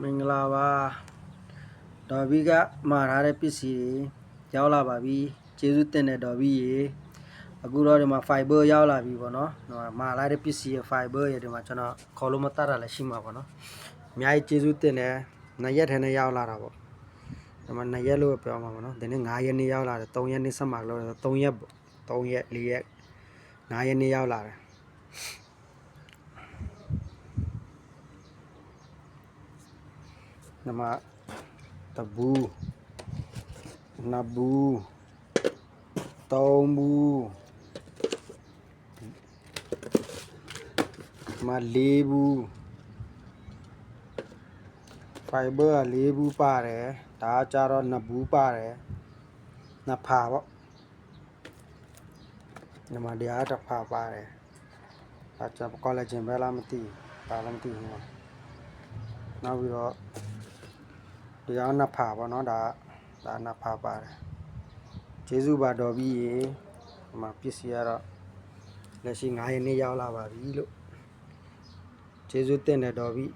မင်္ဂလာပါဒေါ်ဘီကမှာထားတဲ့ပစ္စည်းတွေရောက်လာပါပြီကျေးဇူးတင်တဲ့ဒေါ်ဘီရေအခုတော့ဒီမှာ fiber ရောက်လာပြီပေါ့နော်မှာလာတဲ့ပစ္စည်းရဲ့ fiber ရဲ့ဒီမှာကျွန်တော်ခေါ်လို့မတတ်တာလည်းရှိမှာပေါ့နော်အများကြီးကျေးဇူးတင်တယ်2ရက်ထဲနဲ့ရောက်လာတာပေါ့ဒီမှာ2ရက်လို့ပြောမှာပေါ့နော်ဒီနေ့9ရက်နေ့ရောက်လာတယ်3ရက်နေ့ဆက်မှာလို့3ရက်ပေါ့3ရက်4ရက်9ရက်နေ့ရောက်လာတယ်ဒီမှာတဘူးနှစ်ဘူးသုံးဘူးမလေးဘူး fiber က4ဘူးပါတယ်ဒါကြတော့2ဘူးပါတယ်နှစ်ဖာပေါ့ဒီမှာတရားတစ်ဖာပါတယ်ဒါကြကောလာဂျင်ပဲလားမသိပါလားမသိဘူးနောက်ပြီးတော့တရားနှစ်ဖာပေါ့နော်ဒါနှစ်ဖာပါတယ်ကျေးဇူးပါတော်ပြီရေဒီမှာပစ္စည်းကတော့လက်ရှိ9ရက်နေ့ရောက်လာပါပြီလို့ကျေးဇူးတင်တယ်တော်ပြီ